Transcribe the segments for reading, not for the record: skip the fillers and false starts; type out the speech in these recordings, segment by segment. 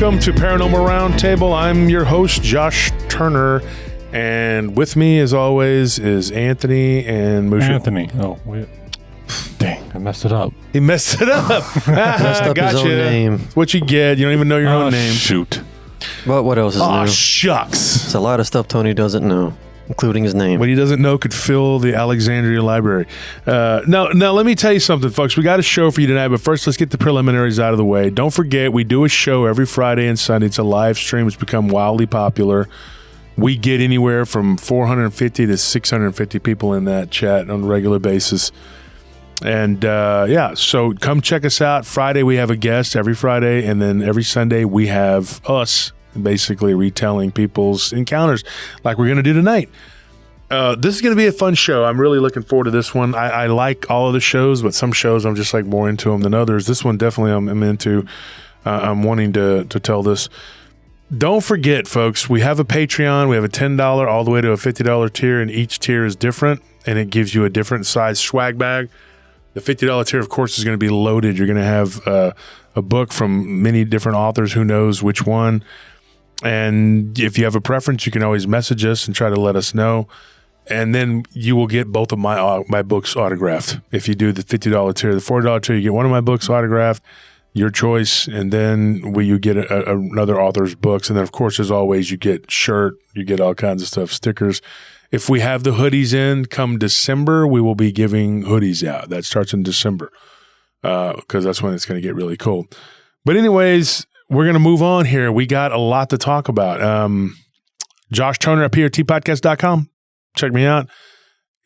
Welcome to Paranormal Roundtable. I'm your host, Josh Turner, and with me, as always, is Anthony and Mushu. Anthony. Oh, wait. Dang, I messed it up. He messed it up. Messed up his own name. What you get. You don't even know your own name. Shoot. But what else is Oh, new? shucks. It's a lot of stuff Tony doesn't know, including his name. What he doesn't know could fill the Alexandria Library. Now, let me tell you something, folks. We got a show for you tonight, but first, let's get the preliminaries out of the way. Don't forget, we do a show every Friday and Sunday. It's a live stream. It's become wildly popular. We get anywhere from 450 to 650 people in that chat on a regular basis. And so come check us out. Friday, we have a guest every Friday, and then every Sunday, we have us basically retelling people's encounters like we're going to do tonight. This is going to be a fun show. I'm really looking forward to this one. I like all of the shows, but some shows I'm just like more into them than others. This one definitely I'm into. I'm wanting to tell this. Don't forget, folks, we have a Patreon. We have a $10 all the way to a $50 tier, and each tier is different, and it gives you a different size swag bag. The $50 tier, of course, is going to be loaded. You're going to have a book from many different authors. Who knows which one? And if you have a preference, you can always message us and try to let us know. And then you will get both of my books autographed. If you do the $50 tier, the $40 tier, you get one of my books autographed, your choice. And then you get another author's books. And then, of course, as always, you get shirt, you get all kinds of stuff, stickers. If we have the hoodies in come December, we will be giving hoodies out. That starts in December because that's when it's going to get really cold. But anyways, we're going to move on here. We got a lot to talk about. Josh Turner at prtpodcast.com. Check me out.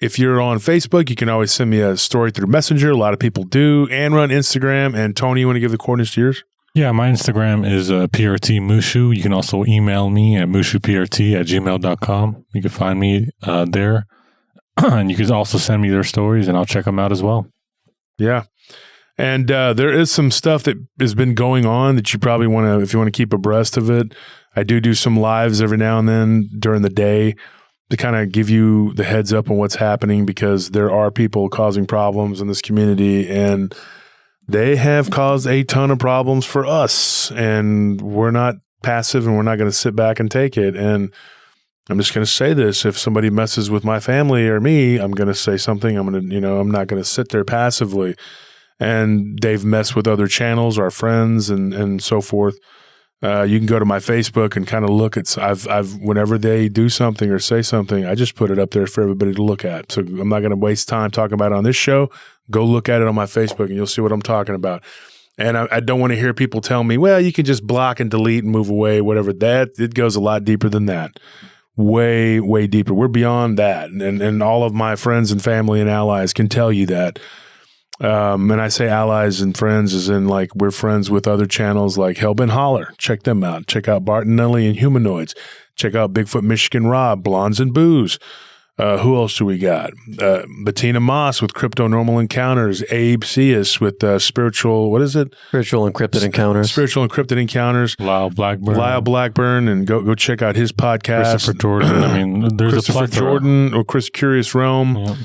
If you're on Facebook, you can always send me a story through Messenger. A lot of people do. And run Instagram. And Tony, you want to give the coordinates to yours? Yeah, my Instagram is PRT Mushu. You can also email me at mushuprt@gmail.com. You can find me there. And you can also send me their stories, and I'll check them out as well. Yeah. And there is some stuff that has been going on that you probably want to, if you want to keep abreast of it. I do some lives every now and then during the day to kind of give you the heads up on what's happening, because there are people causing problems in this community, and they have caused a ton of problems for us, and we're not passive, and we're not going to sit back and take it. And I'm just going to say this: if somebody messes with my family or me, I'm going to say something. I'm not going to sit there passively. And they've messed with other channels, our friends, and so forth. You can go to my Facebook and kind of look at. I've whenever they do something or say something, I just put it up there for everybody to look at. So I'm not going to waste time talking about it on this show. Go look at it on my Facebook, and you'll see what I'm talking about. And I don't want to hear people tell me, well, you can just block and delete and move away, whatever. It goes a lot deeper than that. Way, way deeper. We're beyond that. And all of my friends and family and allies can tell you that. And I say allies and friends as in like we're friends with other channels like Hellbent Holler. Check them out. Check out Barton Nunley and Humanoids. Check out Bigfoot Michigan Rob, Blondes and Booze. Who else do we got? Bettina Moss with Crypto Normal Encounters. Abe Cius with Spiritual, what is it? Spiritual Encrypted Encounters. Spiritual Encrypted Encounters. Lyle Blackburn. And go check out his podcast. Christopher Jordan. I mean, there's Christopher a plethora. Jordan or Chris Curious Rome. Yep.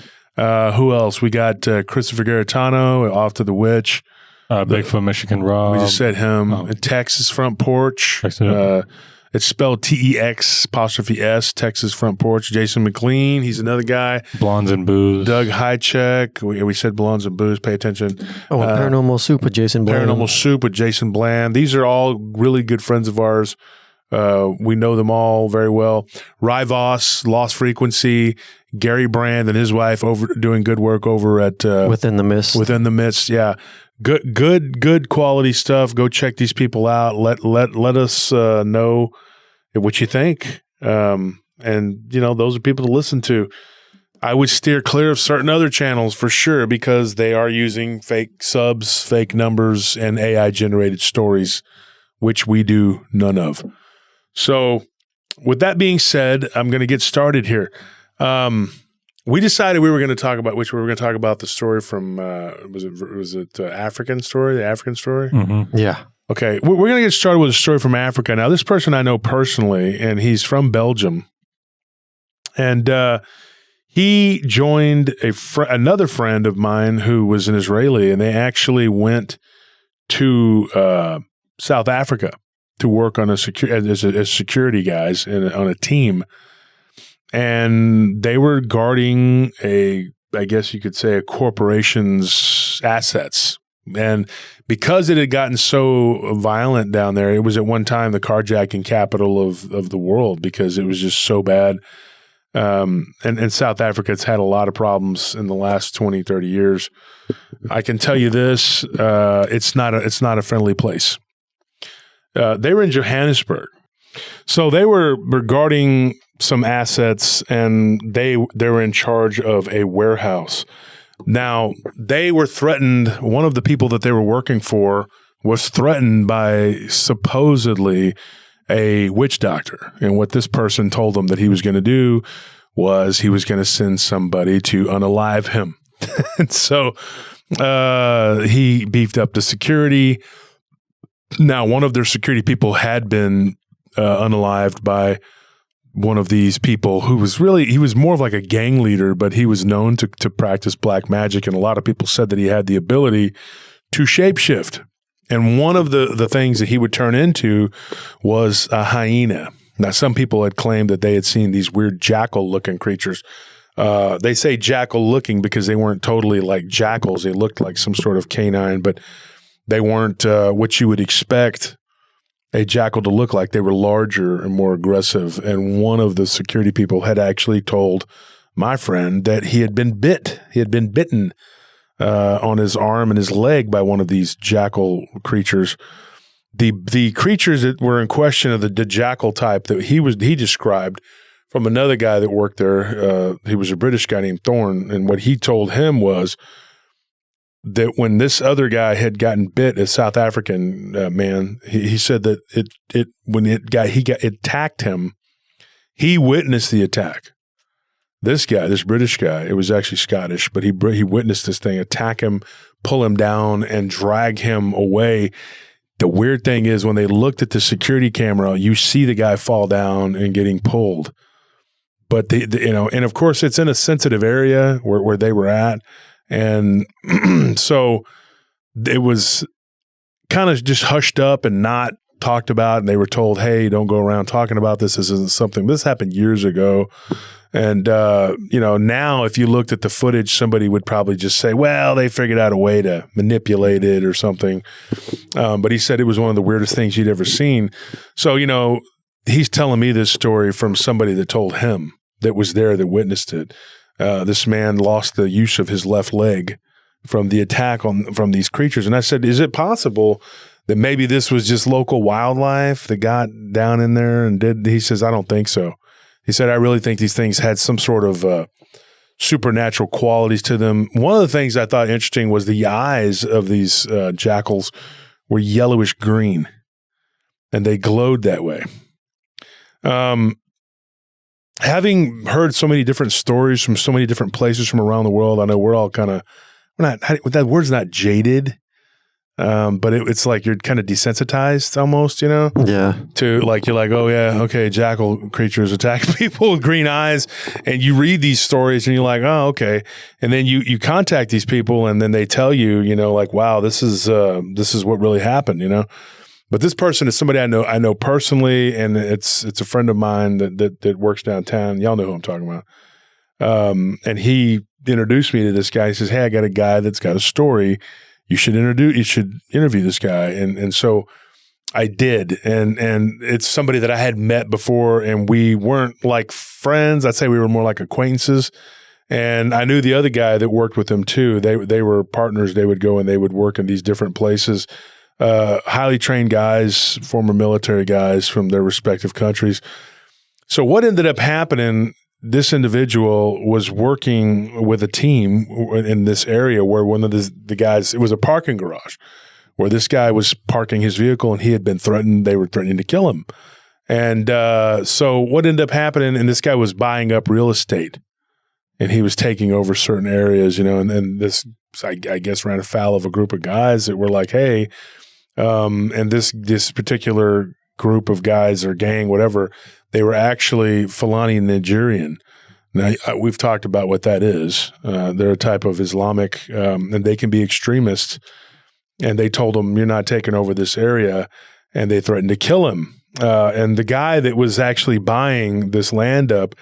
Who else? We got Christopher Garitano, Off to the Witch. Bigfoot Michigan Rob. We just said him. Texas Front Porch. It's spelled TEX''S, Texas Front Porch. Jason McLean, he's another guy. Blondes and Booze. Doug Highcheck. We said Blondes and Booze. Pay attention. Oh, Paranormal Soup with Jason Bland. Paranormal Soup with Jason Bland. These are all really good friends of ours. We know them all very well. Rivos, Lost Frequency, Gary Brand and his wife doing good work over at Within the Mist. Within the Mist, yeah. Good quality stuff. Go check these people out. Let us know what you think. And those are people to listen to. I would steer clear of certain other channels for sure, because they are using fake subs, fake numbers, and AI generated stories, which we do none of. So with that being said, I'm going to get started here. We decided we were going to talk about the story from, was it African story, the African story? Mm-hmm. Yeah. Okay. We're going to get started with a story from Africa. Now, this person I know personally, and he's from Belgium. And he joined another friend of mine who was an Israeli, and they actually went to South Africa to work on as security guys on a team, and they were guarding I guess you could say, a corporation's assets. And because it had gotten so violent down there, it was at one time the carjacking capital of the world because it was just so bad. And South Africa's had a lot of problems in the last 20, 30 years. I can tell you this, it's not a friendly place. They were in Johannesburg. So they were guarding some assets, and they were in charge of a warehouse. Now, they were threatened. One of the people that they were working for was threatened by supposedly a witch doctor. And what this person told them that he was going to do was he was going to send somebody to unalive him. And so he beefed up the security. Now, one of their security people had been unalived by one of these people who was he was more of like a gang leader, but he was known to practice black magic. And a lot of people said that he had the ability to shapeshift. And one of the things that he would turn into was a hyena. Now, some people had claimed that they had seen these weird jackal-looking creatures. They say jackal-looking because they weren't totally like jackals. They looked like some sort of canine, but they weren't what you would expect a jackal to look like. They were larger and more aggressive. And one of the security people had actually told my friend that he had been bit. He had been bitten on his arm and his leg by one of these jackal creatures. The creatures that were in question of the jackal type that he described from another guy that worked there. He was a British guy named Thorne, and what he told him was that when this other guy had gotten bit, a South African man, he said that when it attacked him, he witnessed the attack. This British guy, it was actually Scottish, but he witnessed this thing attack him, pull him down, and drag him away. The weird thing is when they looked at the security camera, you see the guy fall down and getting pulled. But and of course it's in a sensitive area where they were at. And so it was kind of just hushed up and not talked about. And they were told, hey, don't go around talking about this. This isn't something. This happened years ago. And, now if you looked at the footage, somebody would probably just say, well, they figured out a way to manipulate it or something. But he said it was one of the weirdest things he'd ever seen. So, he's telling me this story from somebody that told him that was there, that witnessed it. This man lost the use of his left leg from the attack from these creatures. And I said, is it possible that maybe this was just local wildlife that got down in there and did? He says, I don't think so. He said, I really think these things had some sort of supernatural qualities to them. One of the things I thought interesting was the eyes of these jackals were yellowish green, and they glowed that way. Having heard so many different stories from so many different places from around the world, I know we're all that word's not jaded, but it's like you're kind of desensitized almost, Yeah. To like, you're like, oh yeah, okay, jackal creatures attack people with green eyes. And you read these stories and you're like, oh, okay. And then you contact these people and then they tell you, like, wow, this is what really happened, But this person is somebody I know personally, and it's a friend of mine that works downtown. Y'all know who I'm talking about. And he introduced me to this guy. He says, hey, I got a guy that's got a story. You should interview this guy. And so I did. And it's somebody that I had met before, and we weren't like friends. I'd say we were more like acquaintances. And I knew the other guy that worked with him too. They were partners. They would go and they would work in these different places. Highly trained guys, former military guys from their respective countries. So what ended up happening, this individual was working with a team in this area where one of the guys, it was a parking garage where this guy was parking his vehicle and he had been threatened. They were threatening to kill him. And so what ended up happening, and this guy was buying up real estate and he was taking over certain areas, and this, I guess, ran afoul of a group of guys that were like, hey, and this particular group of guys or gang, whatever, they were actually Fulani Nigerian. Now, we've talked about what that is. They're a type of Islamic, and they can be extremists. And they told them, you're not taking over this area. and they threatened to kill him. And the guy that was actually buying this land up,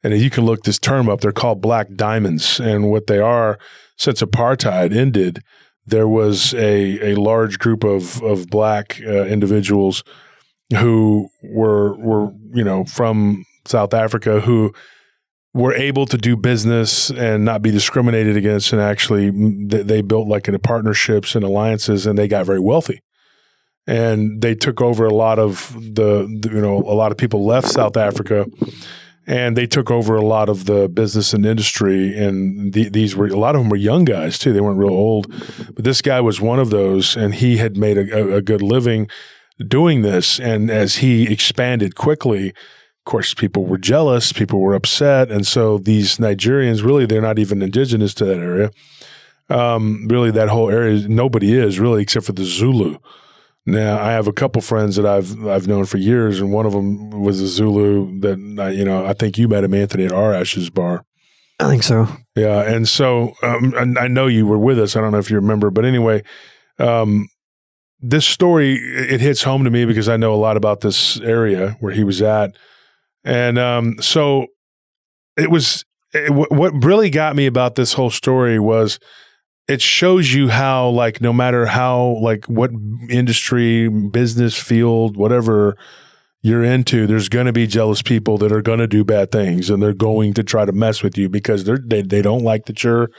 and you can look this term up, they're called black diamonds. And what they are, since apartheid ended, there was a large group of black individuals who were from South Africa who were able to do business and not be discriminated against. And actually they built like partnerships and alliances, and they got very wealthy. And they took over a lot of a lot of people left South Africa, and they took over a lot of the business and industry. And these were, a lot of them were young guys too. They weren't real old, but this guy was one of those, and he had made a good living doing this. And as he expanded quickly, of course, people were jealous, people were upset. And so these Nigerians, really, they're not even indigenous to that area. Really, that whole area, nobody is really, except for the Zulu. Now, I have a couple friends that I've known for years, and one of them was a Zulu that, I think you met him, Anthony, at our Ash's bar. I think so. Yeah. And so I know you were with us. I don't know if you remember, but anyway, this story, it hits home to me because I know a lot about this area where he was at. And so what really got me about this whole story was it shows you how, like, no matter how, like, what industry, business, field, whatever you're into, there's going to be jealous people that are going to do bad things, and they're going to try to mess with you because they don't like that you're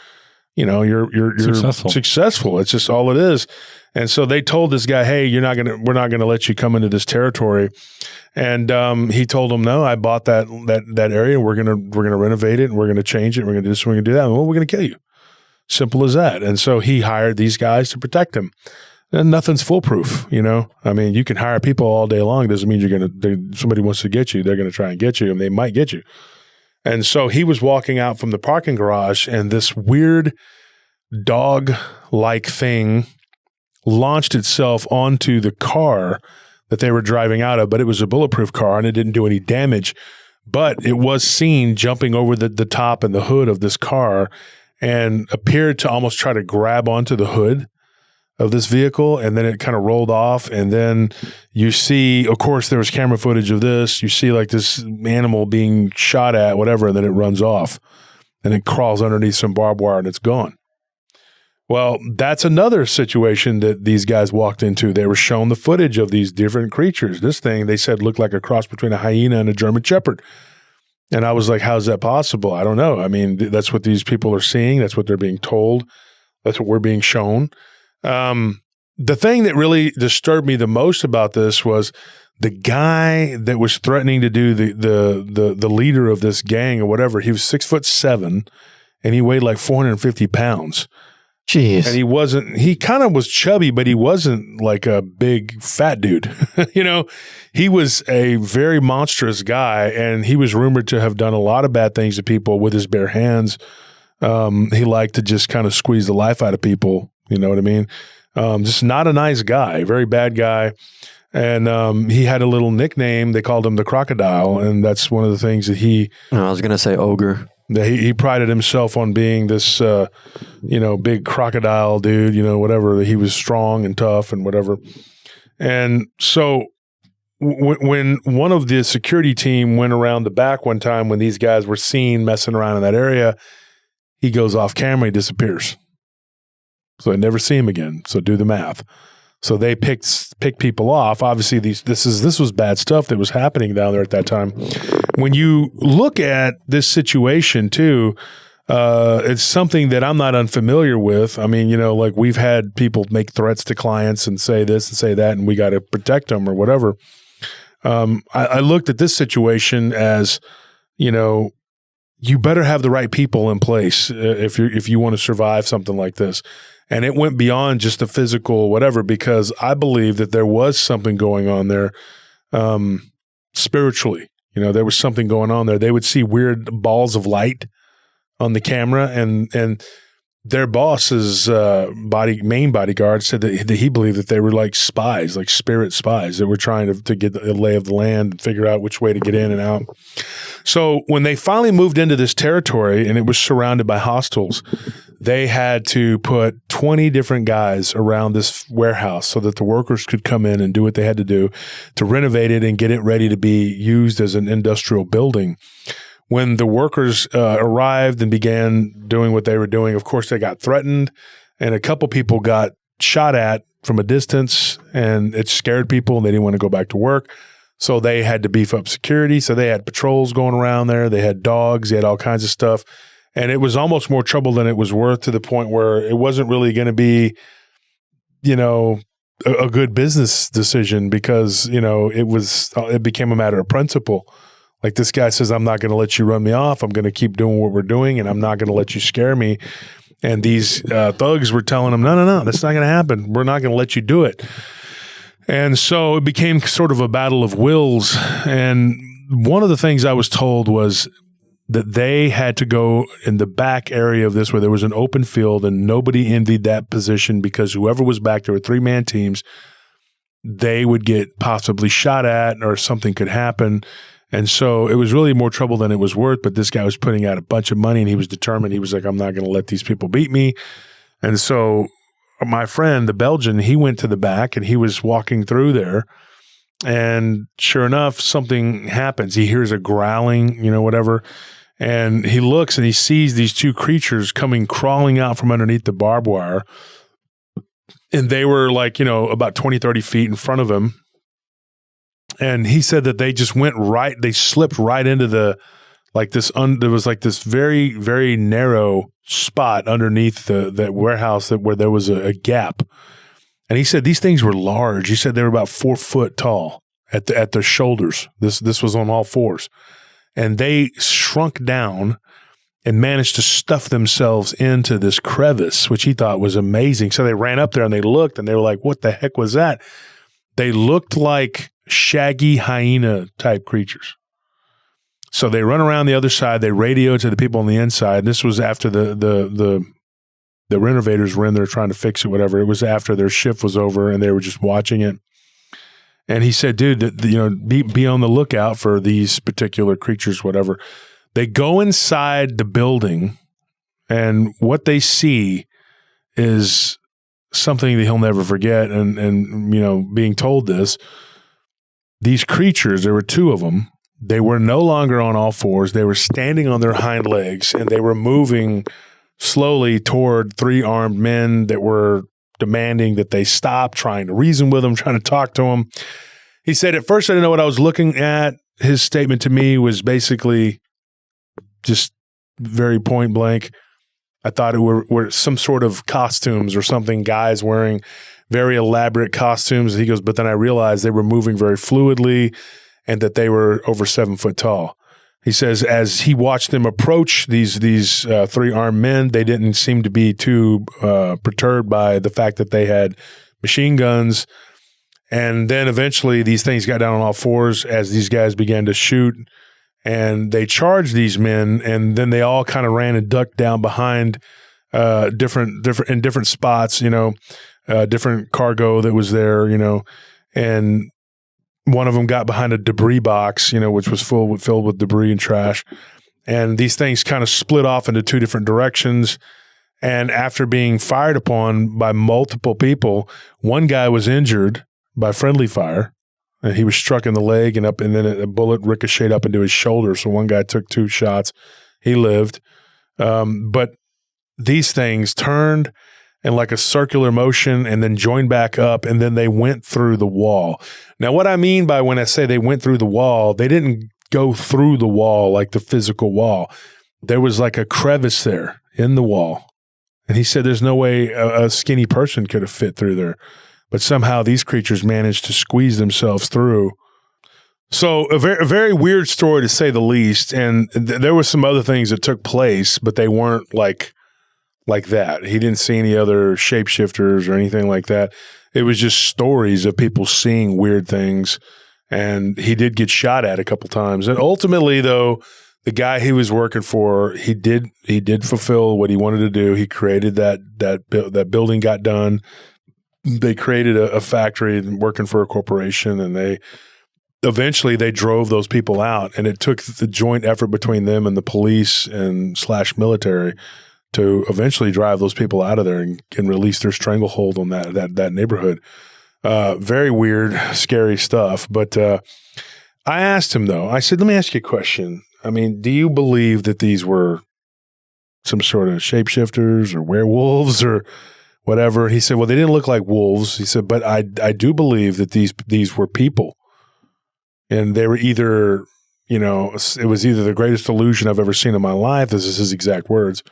successful. It's just all it is. And so they told this guy, "Hey, we're not going to let you come into this territory." And he told them, "No, I bought that area. We're going to renovate it, and we're going to change it. We're going to do this. We're going to do that. And we're going to kill you." Simple as that. And so he hired these guys to protect him. And nothing's foolproof, I mean, you can hire people all day long. Doesn't mean somebody wants to get you. They're going to try and get you, and they might get you. And so he was walking out from the parking garage, and this weird dog-like thing launched itself onto the car that they were driving out of, but it was a bulletproof car, and it didn't do any damage. But it was seen jumping over the top and the hood of this car, and appeared to almost try to grab onto the hood of this vehicle, and then it kind of rolled off. And then you see, of course, there was camera footage of this. You see like this animal being shot at, whatever, and then it runs off, and it crawls underneath some barbed wire, and it's gone. Well, that's another situation that these guys walked into. They were shown the footage of these different creatures. This thing, they said, looked like a cross between a hyena and a German shepherd. And I was like, how's that possible? I don't know. I mean, that's what these people are seeing. That's what they're being told. That's what we're being shown. The thing that really disturbed me the most about this was the guy that was threatening to do the leader of this gang or whatever. He was 6'7", and he weighed like 450 pounds. Jeez. And he kind of was chubby, but he wasn't like a big fat dude. He was a very monstrous guy, and he was rumored to have done a lot of bad things to people with his bare hands. He liked to just kind of squeeze the life out of people. You know what I mean? Just not a nice guy, very bad guy. And he had a little nickname. They called him the Crocodile, and that's one of the things that I was going to say ogre. He prided himself on being this, big crocodile dude, whatever. He was strong and tough and whatever. And so when one of the security team went around the back one time when these guys were seen messing around in that area, he goes off camera, he disappears. So they never see him again. So do the math. So they picked people off. Obviously, this was bad stuff that was happening down there at that time. When you look at this situation too, it's something that I'm not unfamiliar with. I mean, like we've had people make threats to clients and say this and say that, and we got to protect them or whatever. I looked at this situation as, you better have the right people in place if you want to survive something like this. And it went beyond just the physical whatever, because I believe that there was something going on there spiritually. There was something going on there. They would see weird balls of light on the camera, and their boss's main bodyguard said that he believed that they were like spies, like spirit spies that were trying to get the lay of the land and figure out which way to get in and out. So when they finally moved into this territory and it was surrounded by hostiles, they had to put 20 different guys around this warehouse so that the workers could come in and do what they had to do to renovate it and get it ready to be used as an industrial building. When the workers arrived and began doing what they were doing, of course, they got threatened, and a couple people got shot at from a distance, and it scared people, and they didn't want to go back to work. So they had to beef up security. So they had patrols going around there. They had dogs. They had all kinds of stuff. And it was almost more trouble than it was worth, to the point where it wasn't really going to be, a good business decision, because, it became a matter of principle. Like, this guy says, I'm not going to let you run me off. I'm going to keep doing what we're doing, and I'm not going to let you scare me. And these thugs were telling him, no, that's not going to happen. We're not going to let you do it. And so it became sort of a battle of wills. And one of the things I was told was that they had to go in the back area of this, where there was an open field, and nobody envied that position, because whoever was back there were 3-man teams. They would get possibly shot at, or something could happen. And so it was really more trouble than it was worth. But this guy was putting out a bunch of money, and he was determined. He was like, I'm not going to let these people beat me. And so my friend, the Belgian, he went to the back, and he was walking through there. And sure enough, something happens. He hears a growling, whatever. And he looks, and he sees these 2 creatures crawling out from underneath the barbed wire. And they were like, about 20, 30 feet in front of him. And he said that they just they slipped right into there was like this very, very narrow spot underneath that warehouse where there was a gap. And he said these things were large. He said they were about 4 foot tall at their shoulders. This was on all fours. And they shrunk down and managed to stuff themselves into this crevice, which he thought was amazing. So they ran up there and they looked, and they were like, what the heck was that? They looked like shaggy hyena type creatures. So they run around the other side. They radio to the people on the inside. This was after the renovators were in there trying to fix it, whatever. It was after their shift was over, and they were just watching it. And he said, dude, be on the lookout for these particular creatures, whatever. They go inside the building, and what they see is something that he'll never forget. And being told this, these creatures, there were 2 of them. They were no longer on all fours. They were standing on their hind legs, and they were moving slowly toward 3 armed men that were demanding that they stop, trying to reason with them, trying to talk to them. He said, at first I didn't know what I was looking at. His statement to me was basically just very point blank. I thought it were some sort of costumes or something, guys wearing very elaborate costumes. He goes, but then I realized they were moving very fluidly, and that they were over 7 foot tall. He says, as he watched them approach these 3 armed men, they didn't seem to be too perturbed by the fact that they had machine guns. And then eventually these things got down on all fours as these guys began to shoot, and they charged these men. And then they all kind of ran and ducked down behind different spots, different cargo that was there, and one of them got behind a debris box, which was filled with debris and trash. And these things kind of split off into 2 different directions. And after being fired upon by multiple people, one guy was injured by friendly fire, and he was struck in the leg and then a bullet ricocheted up into his shoulder. So one guy took 2 shots. He lived. But these things turned in like a circular motion and then joined back up, and then they went through the wall. Now, what I mean by when I say they went through the wall, they didn't go through the wall like the physical wall. There was like a crevice there in the wall. And he said there's no way a skinny person could have fit through there. But somehow these creatures managed to squeeze themselves through. So a very weird story, to say the least. And there were some other things that took place, but they weren't like that. He didn't see any other shapeshifters or anything like that. It was just stories of people seeing weird things. And he did get shot at a couple times. And ultimately, though, the guy he was working for, he did fulfill what he wanted to do. He created that building got done. They created a factory working for a corporation, and they eventually drove those people out. And it took the joint effort between them and the police and /military to eventually drive those people out of there and release their stranglehold on that neighborhood. Very weird, scary stuff. But I asked him, though, I said, let me ask you a question. I mean, do you believe that these were some sort of shapeshifters or werewolves or whatever? He said, well, they didn't look like wolves. He said, but I do believe that these were people. And they were either, you know, it was either the greatest illusion I've ever seen in my life, this is his exact words,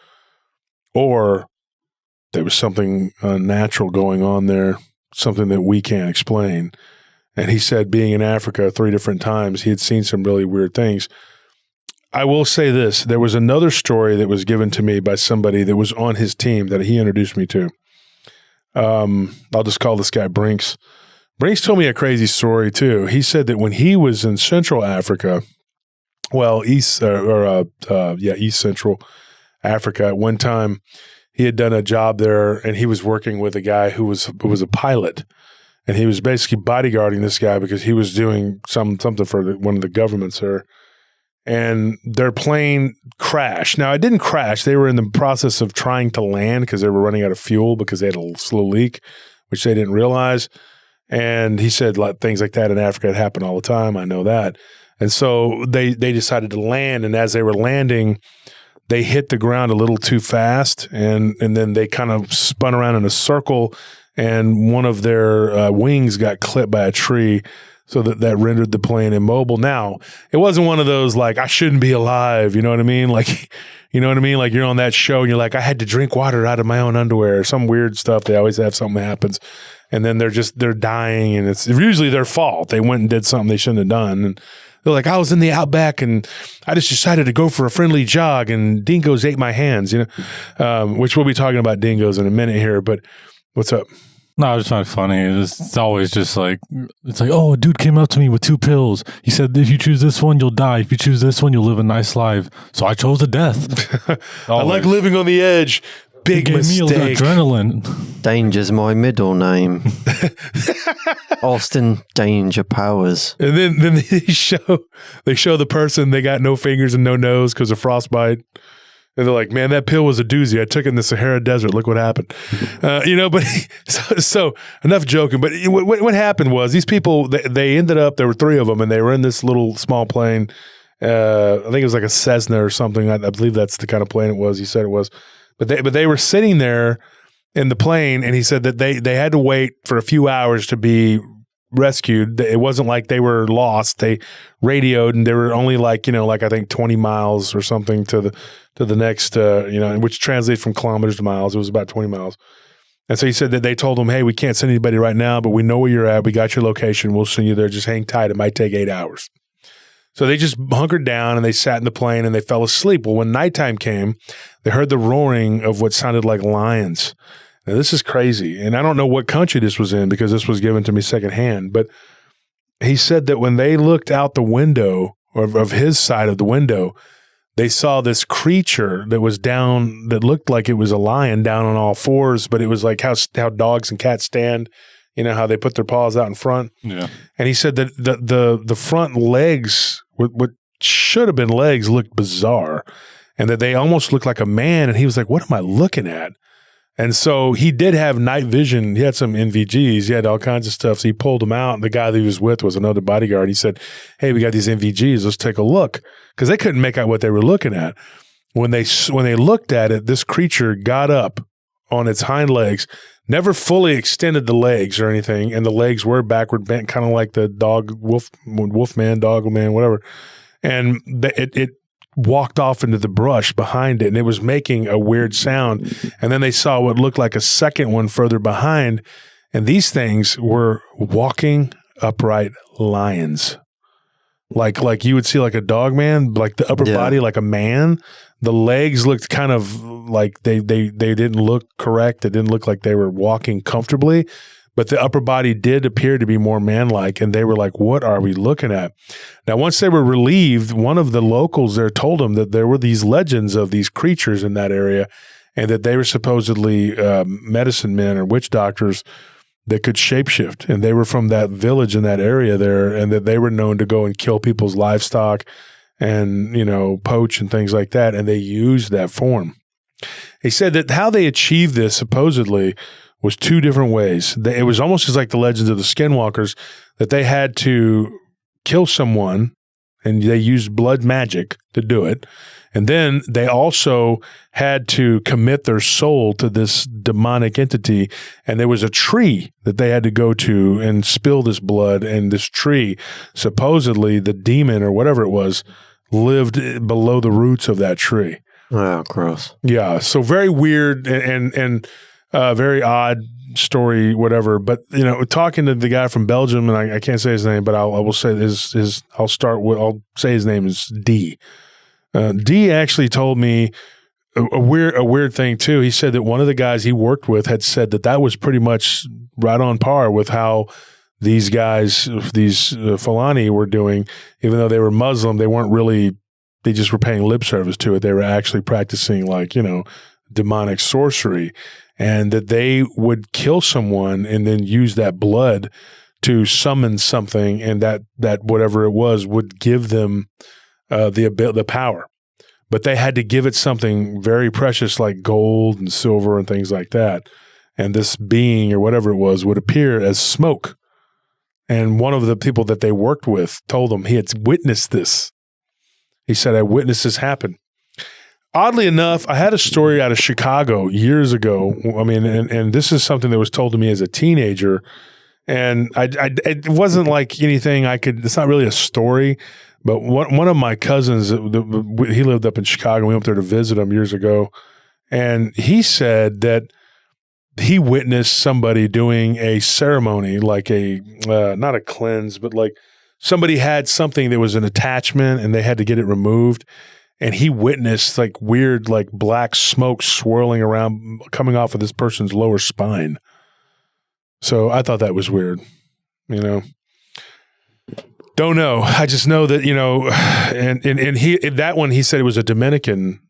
or there was something unnatural going on there, something that we can't explain. And he said, being in Africa 3 different times, he had seen some really weird things. I will say this. There was another story that was given to me by somebody that was on his team that he introduced me to. I'll just call this guy Brinks. Brinks told me a crazy story too. He said that when he was in Central Africa, well, East Central Africa, at one time he had done a job there and he was working with a guy who was a pilot. And he was basically bodyguarding this guy because he was doing something for one of the governments there. And their plane crashed. Now, it didn't crash. They were in the process of trying to land because they were running out of fuel because they had a slow leak, which they didn't realize. And he said things like that in Africa happen all the time. I know that. And so they decided to land. And as they were landing, they hit the ground a little too fast. And then they kind of spun around in a circle. And one of their wings got clipped by a tree. So that rendered the plane immobile. Now, it wasn't one of those like, I shouldn't be alive. You know what I mean? Like, you know what I mean? Like you're on that show and you're like, I had to drink water out of my own underwear or some weird stuff. They always have something that happens. And then they're dying and it's usually their fault. They went and did something they shouldn't have done. And they're like, I was in the outback and I just decided to go for a friendly jog and dingoes ate my hands, you know, which we'll be talking about dingoes in a minute here. But what's up? No, I just find it funny. It's always just like, it's like, oh, a dude came up to me with 2 pills. He said, if you choose this one, you'll die. If you choose this one, you'll live a nice life. So I chose the death. I like living on the edge. Big mistake. Me adrenaline. Danger's my middle name. Austin Danger Powers. And then they show the person, they got no fingers and no nose because of frostbite. And they're like, man, that pill was a doozy. I took it in the Sahara Desert. Look what happened. But so enough joking. But what happened was these people, they ended up, there were 3 of them, and they were in this little small plane. I think it was like a Cessna or something. I believe that's the kind of plane it was. He said it was. But they were sitting there in the plane, and he said that they had to wait for a few hours to be rescued. It wasn't like they were lost. They radioed, and they were only like I think 20 miles or something to the next, which translates from kilometers to miles. It was about 20 miles. And so he said that they told him, hey, we can't send anybody right now, but we know where you're at. We got your location. We'll send you there. Just hang tight. It might take 8 hours. So they just hunkered down and they sat in the plane and they fell asleep. Well, when nighttime came, they heard the roaring of what sounded like lions. Now, this is crazy. And I don't know what country this was in because this was given to me secondhand. But he said that when they looked out the window of his side of the window, they saw this creature that was down, that looked like it was a lion down on all fours, but it was like how dogs and cats stand, how they put their paws out in front. Yeah. And he said that the front legs, what should have been legs, looked bizarre and that they almost looked like a man. And he was like, what am I looking at? And so he did have night vision. He had some NVGs. He had all kinds of stuff. So he pulled them out. And the guy that he was with was another bodyguard. He said, hey, we got these NVGs. Let's take a look. Because they couldn't make out what they were looking at. When they looked at it, this creature got up on its hind legs, never fully extended the legs or anything. And the legs were backward bent, kind of like the wolf man, dog man, whatever. And it walked off into the brush behind it, and it was making a weird sound. And then they saw what looked like a second one further behind, and these things were walking upright lions. Like you would see like a dog man, like the upper body like a man. The legs looked kind of like they didn't look correct. It didn't look like they were walking comfortably. But the upper body did appear to be more man-like, and they were like, what are we looking at? Now, once they were relieved, one of the locals there told them that there were these legends of these creatures in that area, and that they were supposedly medicine men or witch doctors that could shapeshift. And they were from that village in that area there, and that they were known to go and kill people's livestock and, poach and things like that, and they used that form. He said that how they achieved this supposedly was two different ways. It was almost just like the legends of the skinwalkers, that they had to kill someone and they used blood magic to do it. And then they also had to commit their soul to this demonic entity. And there was a tree that they had to go to and spill this blood. And this tree, supposedly the demon or whatever it was, lived below the roots of that tree. Oh, gross. Yeah. So very weird and very odd story, whatever. But, talking to the guy from Belgium, and I can't say his name, but I will say I'll say his name is D. D actually told me a weird thing too. He said that one of the guys he worked with had said that was pretty much right on par with how these guys, these Fulani were doing. Even though they were Muslim, they weren't really, they just were paying lip service to it. They were actually practicing demonic sorcery, and that they would kill someone and then use that blood to summon something, and that whatever it was would give them the power. But they had to give it something very precious like gold and silver and things like that. And this being or whatever it was would appear as smoke. And one of the people that they worked with told them he had witnessed this. He said, I witnessed this happen. Oddly enough, I had a story out of Chicago years ago. I mean, and this is something that was told to me as a teenager. And it wasn't like anything it's not really a story, but one of my cousins, he lived up in Chicago. We went up there to visit him years ago. And he said that he witnessed somebody doing a ceremony, like not a cleanse, but like somebody had something that was an attachment and they had to get it removed. And he witnessed like weird, like black smoke swirling around, coming off of this person's lower spine. So I thought that was weird, Don't know. I just know that, and he said it was a Dominican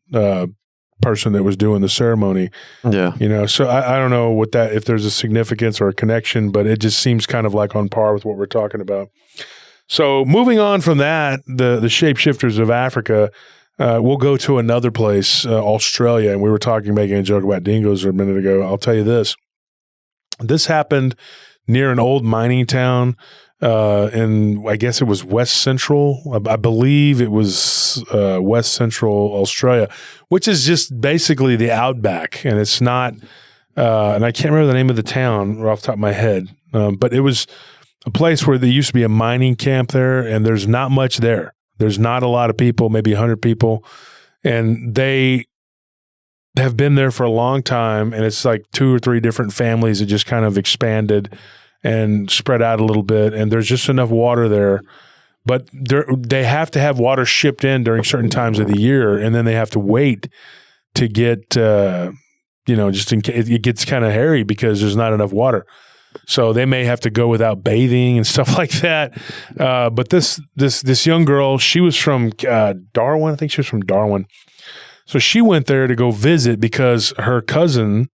person that was doing the ceremony. Yeah. So I don't know if there's a significance or a connection, but it just seems kind of like on par with what we're talking about. So moving on from that, the shapeshifters of Africa, we'll go to another place, Australia. And we were making a joke about dingoes a minute ago. I'll tell you this. This happened near an old mining town in, I guess it was West Central. I believe it was West Central Australia, which is just basically the outback. And it's not, and I can't remember the name of the town off the top of my head, but it was a place where there used to be a mining camp there, and there's not much there. There's not a lot of people, maybe 100 people, and they have been there for a long time, and it's like 2 or 3 different families that just kind of expanded and spread out a little bit, and there's just enough water there. But they have to have water shipped in during certain times of the year, and then they have to wait to get, just in case it gets kind of hairy because there's not enough water. So they may have to go without bathing and stuff like that. But this young girl, she was from Darwin. I think she was from Darwin. So she went there to go visit because her cousin,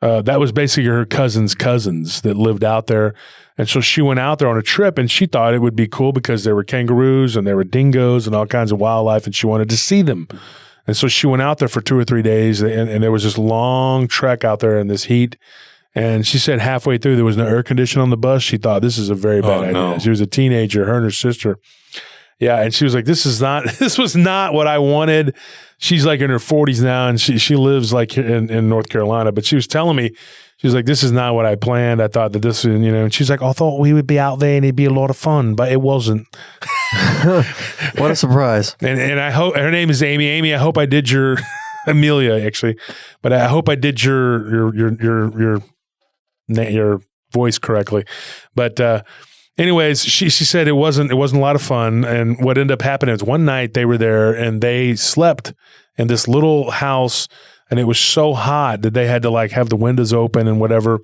that was basically her cousin's cousins that lived out there. And so she went out there on a trip, and she thought it would be cool because there were kangaroos and there were dingoes and all kinds of wildlife, and she wanted to see them. And so she went out there for 2 or 3 days, and there was this long trek out there in this heat. And she said halfway through, there was no air conditioning on the bus. She thought, this is a very bad idea. No. She was a teenager, her and her sister. Yeah, and she was like, this was not what I wanted. She's like in her 40s now, and she lives like in North Carolina. But she was telling me, she was like, this is not what I planned. I thought that this was, and she's like, I thought we would be out there and it'd be a lot of fun, but it wasn't. What a surprise. And I hope, her name is Amy. Amy, I hope I did your, Amelia actually, but I hope I did your voice correctly. But anyways, she said it wasn't a lot of fun. And what ended up happening is one night they were there and they slept in this little house, and it was so hot that they had to like have the windows open and whatever.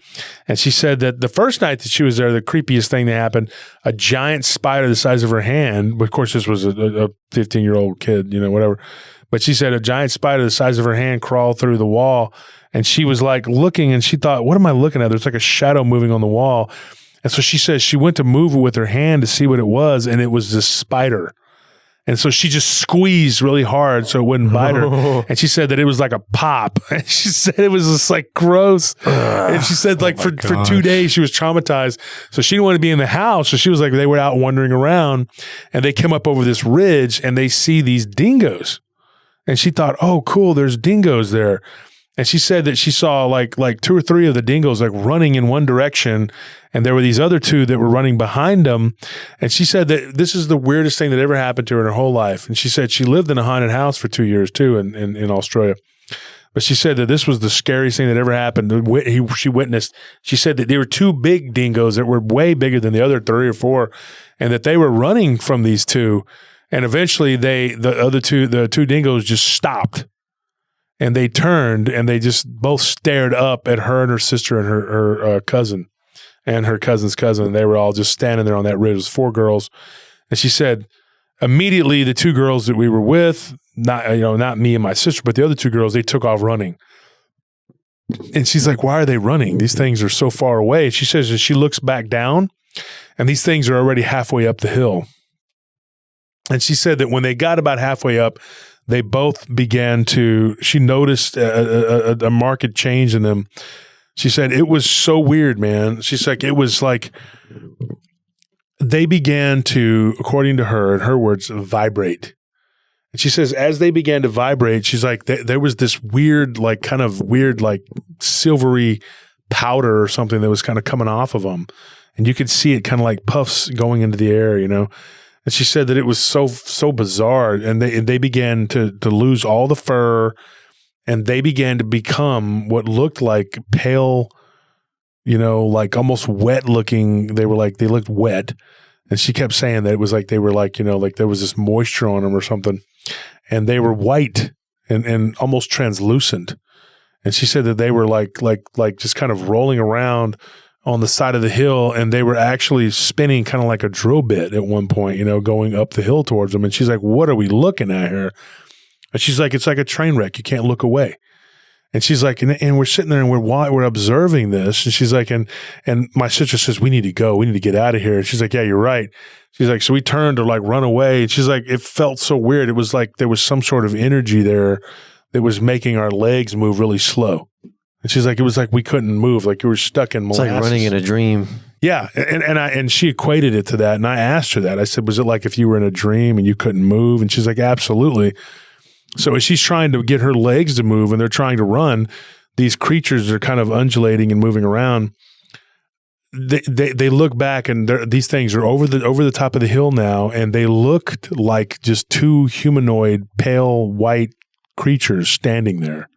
And she said that the first night that she was there, the creepiest thing that happened, a giant spider the size of her hand, of course this was a 15-year-old kid, whatever. But she said a giant spider the size of her hand crawled through the wall. And she was like looking, and she thought, what am I looking at? There's like a shadow moving on the wall. And so she says she went to move it with her hand to see what it was, and it was this spider. And so she just squeezed really hard so it wouldn't bite her. And she said that it was like a pop. And she said it was just like gross. And she said like for 2 days she was traumatized. So she didn't want to be in the house. So she was like, they were out wandering around and they came up over this ridge and they see these dingoes. And she thought, oh, cool, there's dingoes there. And she said that she saw like 2 or 3 of the dingoes like running in one direction, and there were these other 2 that were running behind them. And she said that this is the weirdest thing that ever happened to her in her whole life. And she said she lived in a haunted house for 2 years too in Australia. But she said that this was the scariest thing that ever happened. She witnessed. She said that there were 2 big dingoes that were way bigger than the other 3 or 4, and that they were running from these 2. And eventually the 2 dingoes just stopped. And they turned and they just both stared up at her and her sister and her cousin and her cousin's cousin. And they were all just standing there on that ridge. It was 4 girls. And she said, immediately the 2 girls that we were with, not me and my sister, but the other 2 girls, they took off running. And she's like, why are they running? These things are so far away. She says that she looks back down and these things are already halfway up the hill. And she said that when they got about halfway up, they both began to, she noticed a marked change in them. She said, it was so weird, man. She's like, it was like, they began to, according to her, in her words, vibrate. And she says, as they began to vibrate, she's like, there was this weird, like kind of weird, like silvery powder or something that was kind of coming off of them. And you could see it kind of like puffs going into the air, you know? And she said that it was so bizarre, and they began to lose all the fur, and they began to become what looked like pale, like almost wet looking. They looked wet, and she kept saying that it was like they were like like there was this moisture on them or something, and they were white and almost translucent. And she said that they were like just kind of rolling around on the side of the hill, and they were actually spinning kind of like a drill bit at one point, going up the hill towards them. And she's like, what are we looking at here? And she's like, it's like a train wreck. You can't look away. And she's like, and we're sitting there and we're observing this. And she's like, and my sister says, we need to go. We need to get out of here. And she's like, yeah, you're right. She's like, so we turned to like run away. And she's like, it felt so weird. It was like there was some sort of energy there that was making our legs move really slow. And she's like, it was like we couldn't move, like you were stuck in molasses. It's like running in a dream. Yeah, and she equated it to that, and I asked her that. I said, was it like if you were in a dream and you couldn't move? And she's like, absolutely. So as she's trying to get her legs to move and they're trying to run, these creatures are kind of undulating and moving around. They look back, and these things are over the top of the hill now, and they looked like just 2 humanoid, pale white creatures standing there.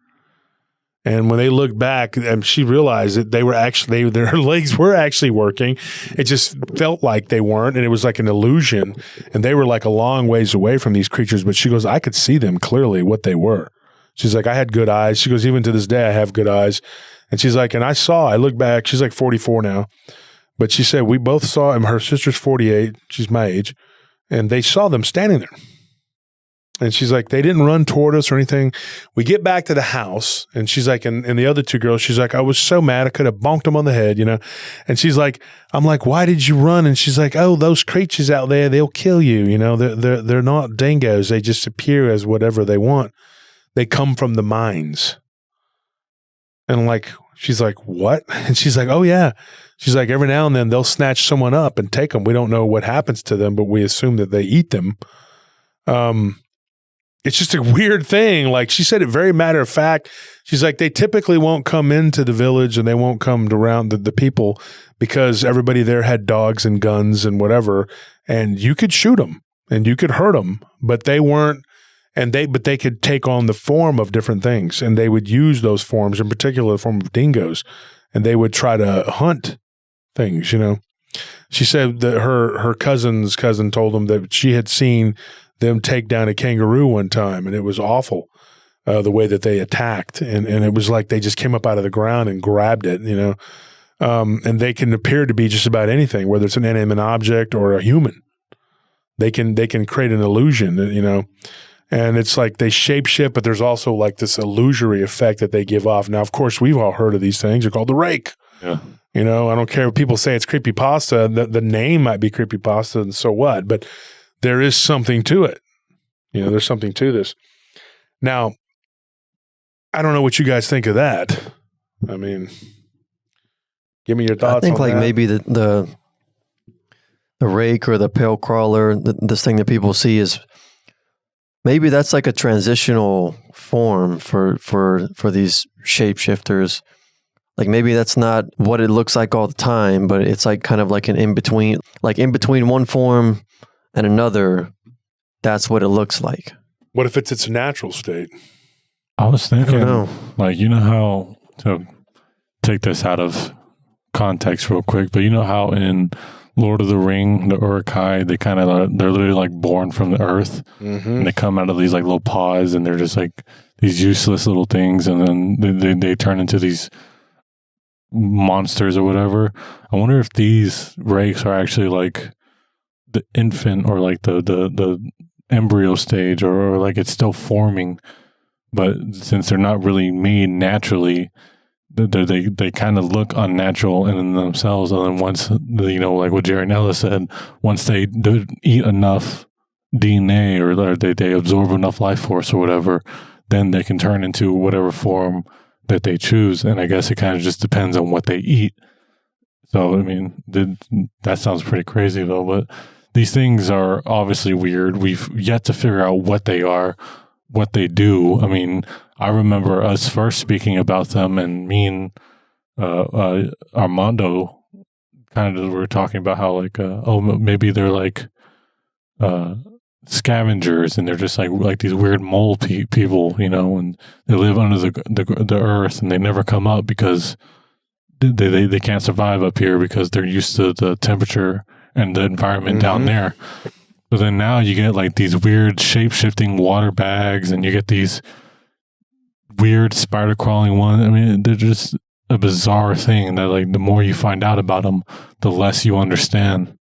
And when they looked back, and she realized that their legs were actually working. It just felt like they weren't, and it was like an illusion. And they were like a long ways away from these creatures. But she goes, I could see them clearly what they were. She's like, I had good eyes. She goes, even to this day, I have good eyes. And she's like, and I looked back. She's like 44 now. But she said, we both saw him. Her sister's 48. She's my age. And they saw them standing there. And she's like, they didn't run toward us or anything. We get back to the house, and she's like, and the other 2 girls, she's like, I was so mad I could have bonked them on the head, And she's like, I'm like, why did you run? And she's like, oh, those creatures out there, they'll kill you. They're not dingoes. They just appear as whatever they want. They come from the mines. And she's like, what? And she's like, oh yeah. She's like, every now and then they'll snatch someone up and take them. We don't know what happens to them, but we assume that they eat them. It's just a weird thing. Like she said it very matter of fact. She's like, they typically won't come into the village and they won't come around the people because everybody there had dogs and guns and whatever. And you could shoot them and you could hurt them, but they weren't. But they could take on the form of different things, and they would use those forms, in particular the form of dingoes, and they would try to hunt things, She said that her cousin's cousin told them that she had seen them take down a kangaroo one time, and it was awful the way that they attacked, and it was like they just came up out of the ground and grabbed it, and they can appear to be just about anything, whether it's an inanimate object or a human. They can create an illusion, and it's like they shapeshift, but there's also like this illusory effect that they give off. Now, of course, we've all heard of these things. They're called the rake. Yeah. I don't care if people say it's creepypasta. The name might be creepypasta, and so what? But there is something to it. There's something to this. Now, I don't know what you guys think of that. I mean, give me your thoughts. I think on that. maybe the rake or the pale crawler, this thing that people see is maybe that's like a transitional form for these shapeshifters. Like maybe that's not what it looks like all the time, but it's like kind of like an in between one form and another. That's what it looks like. What if it's its natural state? I was thinking, I don't know. like, how to take this out of context real quick, but how in Lord of the Ring, the Uruk-hai, they're literally like born from the earth, and they come out of these like little paws, and they're just like these useless little things, and then they turn into these monsters or whatever. I wonder if these rakes are actually like the infant or like the embryo stage, or like it's still forming, but since they're not really made naturally, they kind of look unnatural in themselves. And then once, like what Jerry Nella said, once they eat enough DNA or they absorb enough life force or whatever, then they can turn into whatever form that they choose. And I guess it kind of just depends on what they eat. So, I mean, that sounds pretty crazy though, but these things are obviously weird. We've yet to figure out what they are, what they do. I mean, I remember us first speaking about them, and me and Armando kind of were talking about how like, maybe they're like scavengers, and they're just like these weird mole people, and they live under the earth, and they never come up because they can't survive up here because they're used to the temperature and the environment down there. But then now you get like these weird shape-shifting water bags, and you get these weird spider crawling ones. I mean, they're just a bizarre thing that like the more you find out about them, the less you understand.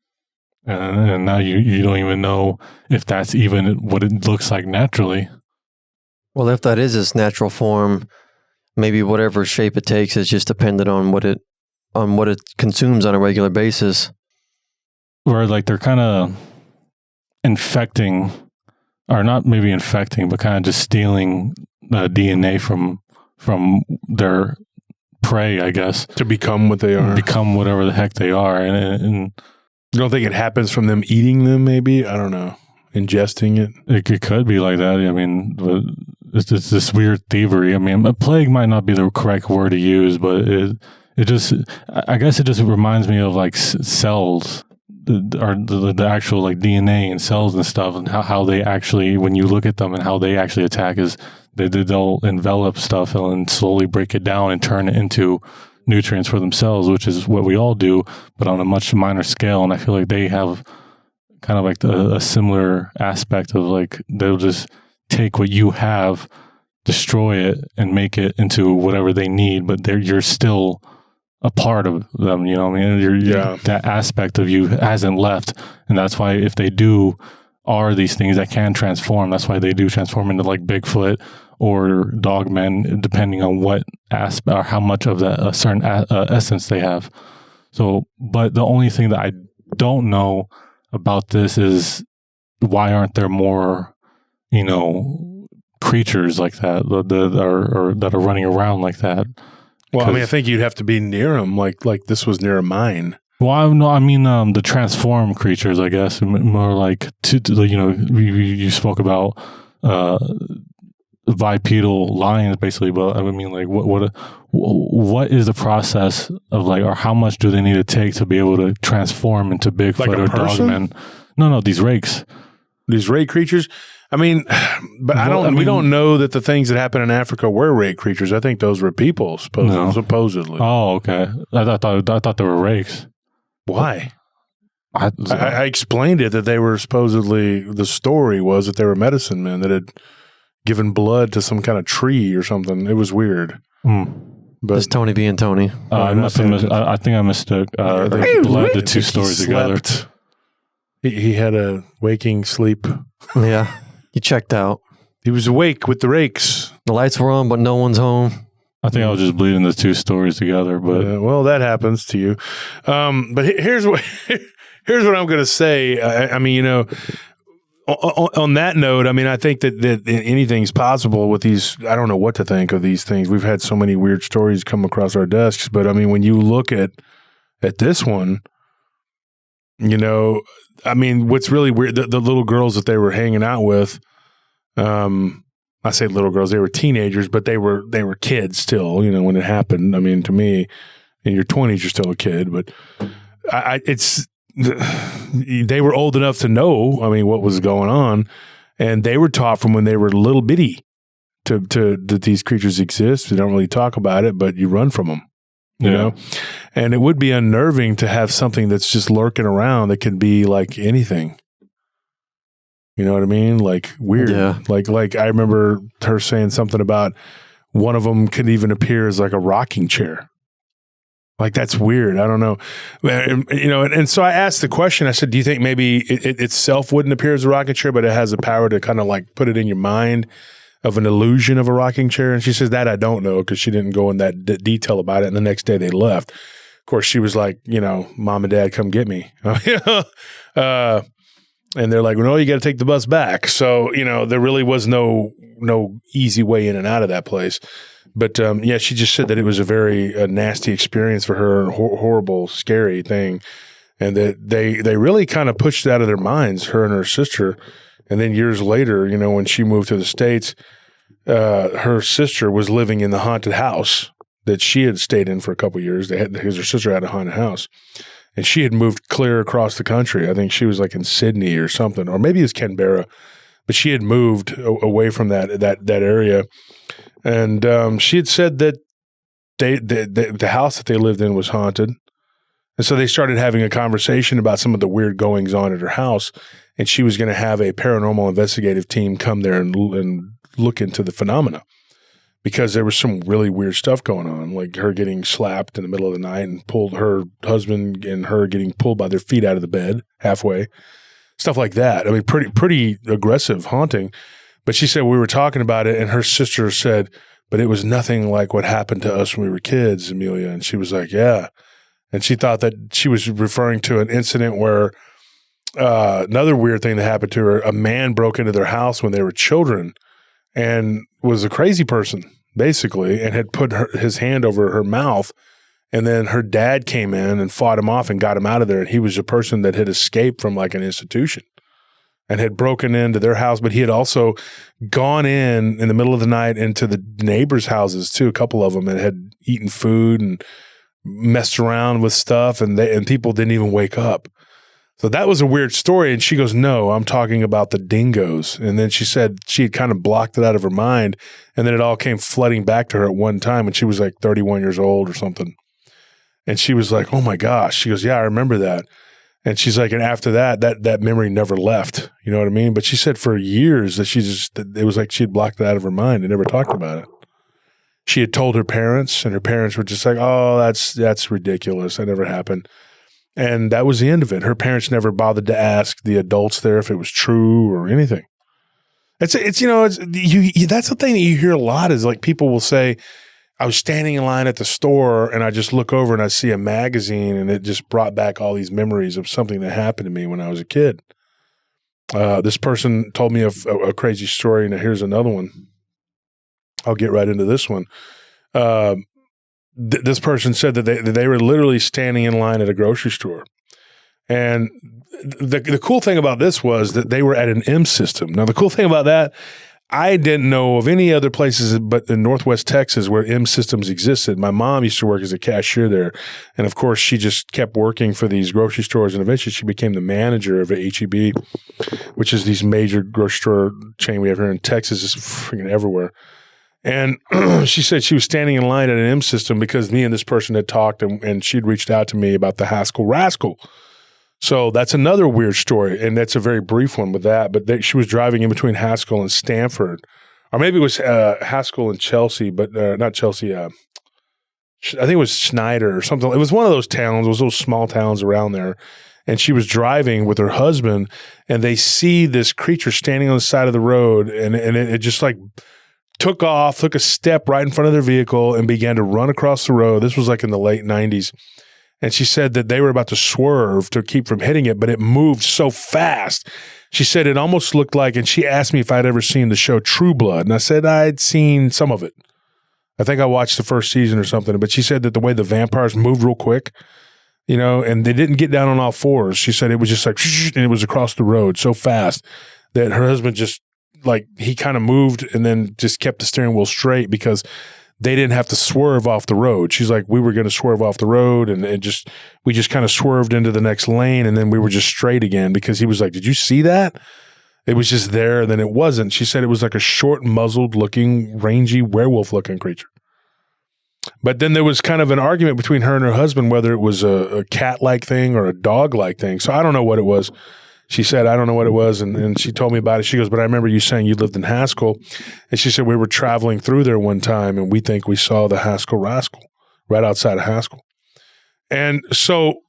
And now you don't even know if that's even what it looks like naturally. Well, if that is its natural form, maybe whatever shape it takes is just dependent on what it consumes on a regular basis. Where like they're kind of infecting, or not maybe infecting, but kind of just stealing DNA from their prey, I guess, to become what they are, become whatever the heck they are. And you don't think it happens from them eating them? Maybe, I don't know, ingesting it. It could be like that. I mean, it's this weird thievery. I mean, a plague might not be the correct word to use, but it just, I guess it just reminds me of like cells. The actual like DNA and cells and stuff, and how they actually, when you look at them and how they actually attack, is they'll envelop stuff and slowly break it down and turn it into nutrients for themselves, which is what we all do, but on a much minor scale. And I feel like they have kind of like a similar aspect of like, they'll just take what you have, destroy it, and make it into whatever they need, but you're still a part of them, I mean, that aspect of you hasn't left. And that's why if they are these things that can transform, that's why they do transform into like Bigfoot or Dogmen, depending on what aspect or how much of that a certain essence they have. So, but the only thing that I don't know about this is why aren't there more, creatures like that that are running around like that? Well, I mean, I think you'd have to be near them, like this was near a mine. Well, I mean, the transform creatures, I guess, more like you spoke about bipedal lions, basically. But I mean, like, what is the process of like, or how much do they need to take to be able to transform into Bigfoot like or Dogmen? No, these rakes, these rake creatures. I mean, but we don't know that the things that happen in Africa were rake creatures. I think those were people, supposedly. Oh, okay. I thought they were rakes. Why? I explained it that they were supposedly, the story was that they were medicine men that had given blood to some kind of tree or something. It was weird. But it's Tony being Tony. I think I mistook bled the two stories together. He had a waking sleep. Yeah. He checked out. He was awake with the rakes. The lights were on, but no one's home. I think I was just bleeding the two stories together. But well, that happens to you. But here's what I'm going to say. I mean, on that note, I mean, I think that anything's possible with these. I don't know what to think of these things. We've had so many weird stories come across our desks, but I mean, when you look at this one, you know, I mean, what's really weird, the little girls that they were hanging out with, I say little girls, they were teenagers, but they were kids still, you know, when it happened. I mean, to me, in your 20s, you're still a kid, but they were old enough to know, I mean, what was going on. And they were taught from when they were little bitty that these creatures exist. They don't really talk about it, but you run from them, you know? And it would be unnerving to have something that's just lurking around that can be like anything. You know what I mean? Like weird. Yeah. Like I remember her saying something about one of them could even appear as like a rocking chair. Like, that's weird. I don't know. You know, and so I asked the question, I said, do you think maybe it itself wouldn't appear as a rocking chair, but it has the power to kind of like put it in your mind of an illusion of a rocking chair? And she says, that I don't know, because she didn't go in that detail about it. And the next day they left. Of course, she was like, you know, Mom and Dad, come get me. And they're like, well, no, you got to take the bus back. So, you know, there really was no easy way in and out of that place. But yeah, she just said that it was a very nasty experience for her, horrible, scary thing, and that they really kind of pushed it out of their minds, her and her sister. And then years later, you know, when she moved to the States, her sister was living in the haunted house that she had stayed in for a couple of years. Because her sister had a haunted house, and she had moved clear across the country. I think she was like in Sydney or something, or maybe it was Canberra, but she had moved away from that area. And she had said that the house that they lived in was haunted. And so they started having a conversation about some of the weird goings on at her house. And she was going to have a paranormal investigative team come there and look into the phenomena, because there was some really weird stuff going on, like her getting slapped in the middle of the night and pulled, her husband and her getting pulled by their feet out of the bed halfway, stuff like that. I mean, pretty aggressive haunting. But she said we were talking about it, and her sister said, but it was nothing like what happened to us when we were kids, Amelia. And she was like, yeah. And she thought that she was referring to an incident where another weird thing that happened to her, a man broke into their house when they were children and was a crazy person, basically, and had put his hand over her mouth. And then her dad came in and fought him off and got him out of there. And he was a person that had escaped from like an institution and had broken into their house, but he had also gone in the middle of the night into the neighbors' houses too, a couple of them, and had eaten food and messed around with stuff, and people didn't even wake up. So that was a weird story. And she goes, no, I'm talking about the dingoes. And then she said she had kind of blocked it out of her mind, and then it all came flooding back to her at one time when she was like 31 years old or something. And she was like, oh my gosh. She goes, yeah, I remember that. And she's like, and after that memory never left. You know what I mean? But she said for years that it was like she had blocked it out of her mind and never talked about it. She had told her parents, and her parents were just like, oh, that's ridiculous. That never happened. And that was the end of it. Her parents never bothered to ask the adults there if it was true or anything. That's the thing that you hear a lot is like people will say, I was standing in line at the store and I just look over and I see a magazine, and it just brought back all these memories of something that happened to me when I was a kid. This person told me a crazy story, and here's another one. I'll get right into this one. This person said that they were literally standing in line at a grocery store. And the cool thing about this was that they were at an M system. Now, the cool thing about that, I didn't know of any other places but in Northwest Texas where M systems existed. My mom used to work as a cashier there. And of course, she just kept working for these grocery stores. And eventually she became the manager of HEB, which is these major grocery store chain we have here in Texas. It's freaking everywhere. And she said she was standing in line at an M system because me and this person had talked, and she'd reached out to me about the Haskell Rascal. So that's another weird story, and that's a very brief one with that. But she was driving in between Haskell and Stanford, or maybe it was Haskell and Chelsea, but not Chelsea. I think it was Schneider or something. It was one of those towns, those small towns around there. And she was driving with her husband, and they see this creature standing on the side of the road, and it just like took a step right in front of their vehicle and began to run across the road. This was like in the late 90s. And she said that they were about to swerve to keep from hitting it, but it moved so fast. She said it almost looked like, and she asked me if I'd ever seen the show True Blood. And I said I'd seen some of it. I think I watched the first season or something. But she said that the way the vampires moved real quick, you know, and they didn't get down on all fours. She said it was just like, and it was across the road so fast that her husband just, like, he kind of moved and then just kept the steering wheel straight because they didn't have to swerve off the road. She's like, we were going to swerve off the road, and we just kind of swerved into the next lane, and then we were just straight again because he was like, did you see that? It was just there, and then it wasn't. She said it was like a short, muzzled-looking, rangy, werewolf-looking creature. But then there was kind of an argument between her and her husband whether it was a cat-like thing or a dog-like thing. So I don't know what it was. She said, I don't know what it was, and she told me about it. She goes, but I remember you saying you lived in Haskell. And she said, we were traveling through there one time, and we think we saw the Haskell Rascal right outside of Haskell. And so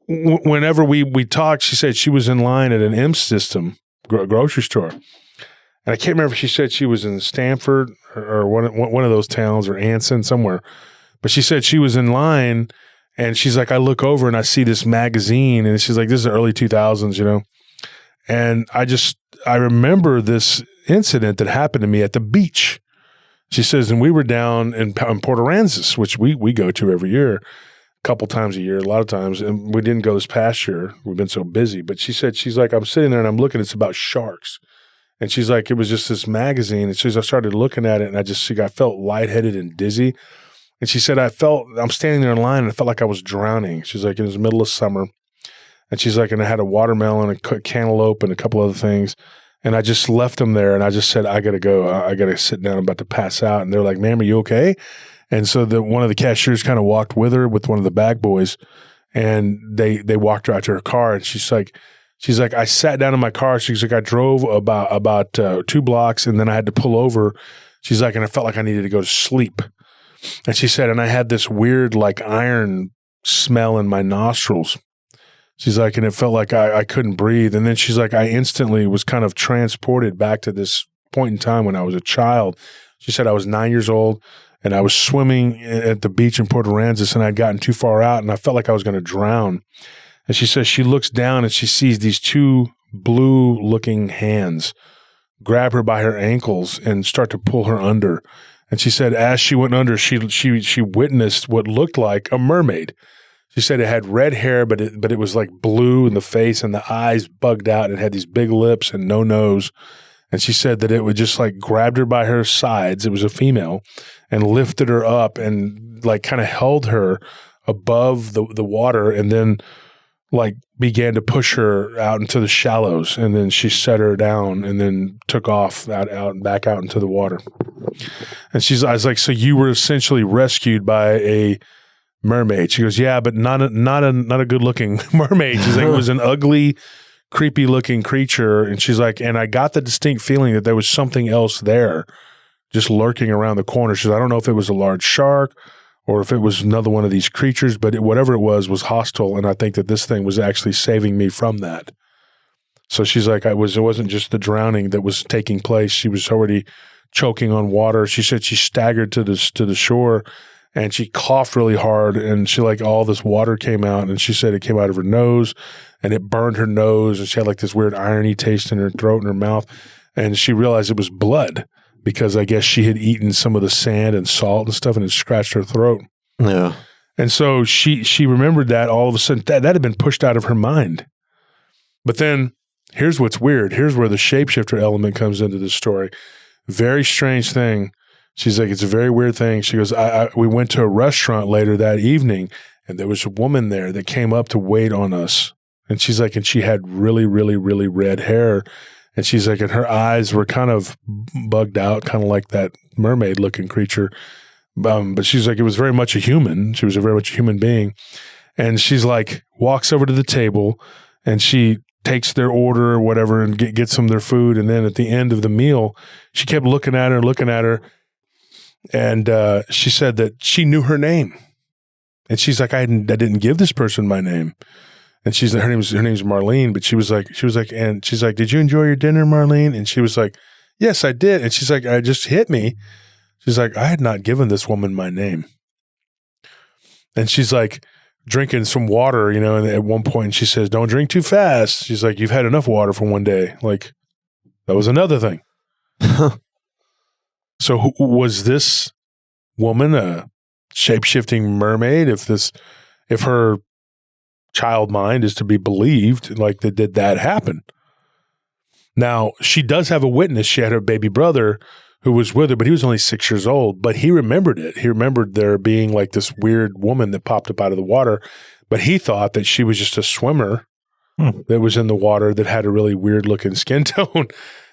whenever we talked, she said she was in line at an M System grocery store. And I can't remember if she said she was in Stanford or one of those towns, or Anson, somewhere. But she said she was in line, and she's like, I look over and I see this magazine, and she's like, this is the early 2000s, you know. And I remember this incident that happened to me at the beach. She says, and we were down in Port Aransas, which we go to every year, a couple times a year, a lot of times. And we didn't go this past year. We've been so busy. But she said, she's like, I'm sitting there and I'm looking, it's about sharks. And she's like, it was just this magazine. And she's, I started looking at it, and I felt lightheaded and dizzy. And she said, I'm standing there in line, and I felt like I was drowning. She's like, it was the middle of summer. And she's like, and I had a watermelon, a cantaloupe, and a couple other things. And I just left them there, and I just said, I got to go. I got to sit down. I'm about to pass out. And they're like, ma'am, are you okay? And so one of the cashiers kind of walked with her with one of the bag boys, and they walked her out to her car. And she's like, I sat down in my car. She's like, I drove about 2 blocks, and then I had to pull over. She's like, and I felt like I needed to go to sleep. And she said, and I had this weird, like, iron smell in my nostrils. She's like, and it felt like I couldn't breathe. And then she's like, I instantly was kind of transported back to this point in time when I was a child. She said I was 9 years old, and I was swimming at the beach in Port Aransas, and I'd gotten too far out, and I felt like I was going to drown. And she says she looks down, and she sees these 2 blue-looking hands grab her by her ankles and start to pull her under. And she said as she went under, she witnessed what looked like a mermaid. She said it had red hair, but it was like blue in the face, and the eyes bugged out, and it had these big lips and no nose. And she said that it would just like grabbed her by her sides. It was a female, and lifted her up and like kind of held her above the water, and then like began to push her out into the shallows. And then she set her down and then took off back out into the water. And I was like, so you were essentially rescued by a mermaid? She goes, yeah, but not a good looking mermaid. She's like, it was an ugly, creepy looking creature. And she's like, and I got the distinct feeling that there was something else there just lurking around the corner. She says, I don't know if it was a large shark or if it was another one of these creatures, but whatever it was hostile. And I think that this thing was actually saving me from that. So she's like, it wasn't just the drowning that was taking place. She was already choking on water. She said she staggered to the shore, and she coughed really hard, and she like all this water came out, and she said it came out of her nose, and it burned her nose, and she had like this weird irony taste in her throat and her mouth, and she realized it was blood because I guess she had eaten some of the sand and salt and stuff, and it scratched her throat. Yeah. And so she remembered that all of a sudden that had been pushed out of her mind. But then here's what's weird. Here's where the shapeshifter element comes into the story. Very strange thing. She's like, it's a very weird thing. She goes, we went to a restaurant later that evening, and there was a woman there that came up to wait on us. And she's like, and she had really, really, really red hair. And she's like, and her eyes were kind of bugged out, kind of like that mermaid-looking creature. But she's like, it was very much a human. She was a very much a human being. And she's like, walks over to the table, and she takes their order or whatever and gets them their food. And then at the end of the meal, she kept looking at her. And she said that she knew her name. And she's like, I didn't give this person my name. And she's like, her name's Marlene. But she was like, and she's like, did you enjoy your dinner, Marlene? And she was like, yes, I did. And she's like, it just hit me. She's like, I had not given this woman my name. And she's like, drinking some water, you know, and at one point she says, "Don't drink too fast." She's like, "You've had enough water for one day." Like, that was another thing. So was this woman a shape-shifting mermaid? If her child mind is to be believed, like, did that happen? Now, she does have a witness. She had her baby brother who was with her, but he was only 6 years old, but he remembered it. He remembered there being like this weird woman that popped up out of the water, but he thought that she was just a swimmer that was in the water that had a really weird looking skin tone.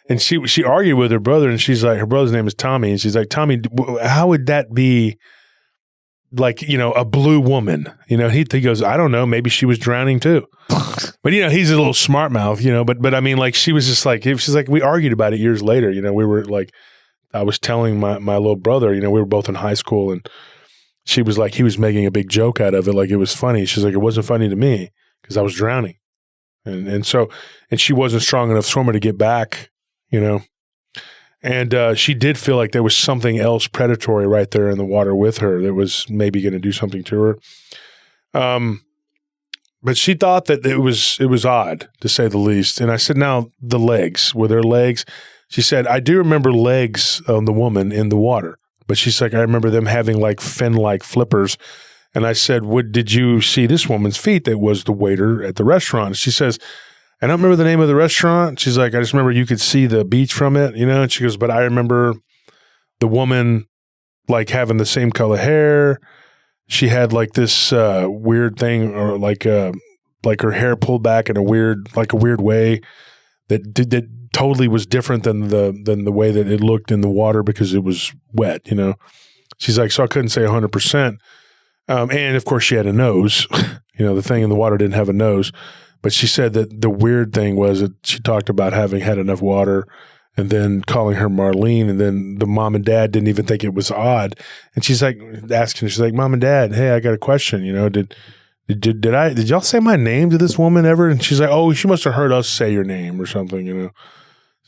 And she argued with her brother, and she's like, her brother's name is Tommy, and she's like, "Tommy, how would that be like, you know, a blue woman?" You know, he goes, "I don't know, maybe she was drowning too." But, you know, he's a little smart mouth, you know, but I mean, like, she was just like, she's like, we argued about it years later. You know, we were like, I was telling my little brother, you know, we were both in high school, and she was like, he was making a big joke out of it. Like, it was funny. She's like, it wasn't funny to me because I was drowning. And she wasn't strong enough swimmer to get back, you know, and she did feel like there was something else predatory right there in the water with her that was maybe going to do something to her. But she thought that it was odd, to say the least. And I said, "Now, the legs, were there legs?" She said, "I do remember legs on the woman in the water." But she's like, "I remember them having like fin-like flippers." And I said, "Did you see this woman's feet that was the waiter at the restaurant?" She says, "I don't remember the name of the restaurant." She's like, "I just remember you could see the beach from it, you know?" And she goes, "But I remember the woman like having the same color hair. She had like this weird thing, or like her hair pulled back in a weird way that totally was different than the way that it looked in the water because it was wet, you know." She's like, "So I couldn't say 100%. And of course she had a nose, you know, the thing in the water didn't have a nose. But she said that the weird thing was that she talked about having had enough water and then calling her Marlene. And then the mom and dad didn't even think it was odd. And she's like she's like, "Mom and Dad, hey, I got a question. You know, did y'all say my name to this woman ever?" And she's like, "Oh, she must have heard us say your name or something, you know."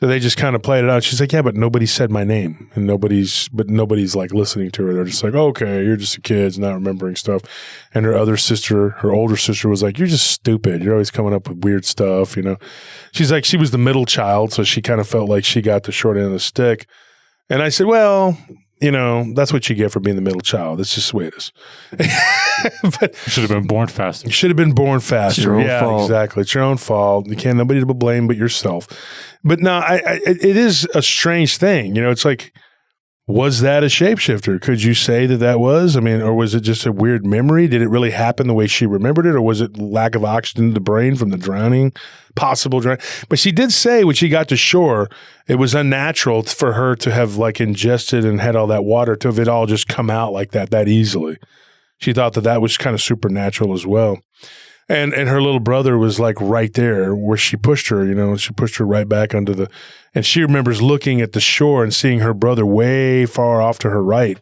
So they just kind of played it out. She's like, "Yeah, but nobody said my name, and nobody's like listening to her. They're just like, okay, you're just a kid, not remembering stuff." And her older sister was like, "You're just stupid. You're always coming up with weird stuff, you know." She's like, she was the middle child, so she kind of felt like she got the short end of the stick. And I said, "Well, you know, that's what you get for being the middle child. It's just the way it is." But you should have been born faster. You should have been born faster. It's your own fault. Exactly. It's your own fault. You can't nobody to blame but yourself. But no, it is a strange thing. You know, it's like, was that a shapeshifter? Could you say that was? I mean, or was it just a weird memory? Did it really happen the way she remembered it? Or was it lack of oxygen to the brain from the drowning, possible drowning? But she did say when she got to shore, it was unnatural for her to have like ingested and had all that water to have it all just come out like that easily. She thought that was kind of supernatural as well. And her little brother was like right there where she pushed her, you know, she pushed her right back under and she remembers looking at the shore and seeing her brother way far off to her right.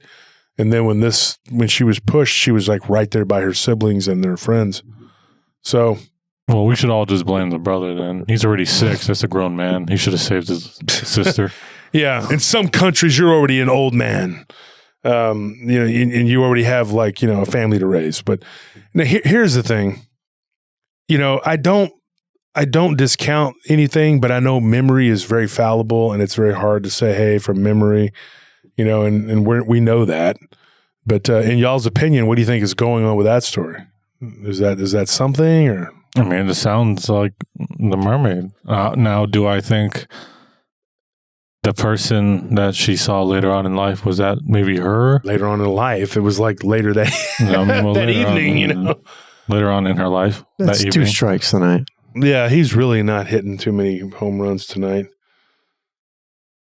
And then when she was pushed, she was like right there by her siblings and their friends. So. Well, we should all just blame the brother then. He's already 6. That's a grown man. He should have saved his sister. Yeah. In some countries, you're already an old man. You know, and you already have like, you know, a family to raise. But now here's the thing. You know, I don't discount anything, but I know memory is very fallible and it's very hard to say, hey, from memory, you know, and we know that. But in y'all's opinion, what do you think is going on with that story? Is that something, or? I mean, it sounds like the mermaid. Now, do I think the person that she saw later on in life, was that maybe her? Later on in life, it was like later that, that evening, you know. Later on in her life. That's 2 strikes tonight. Yeah, he's really not hitting too many home runs tonight.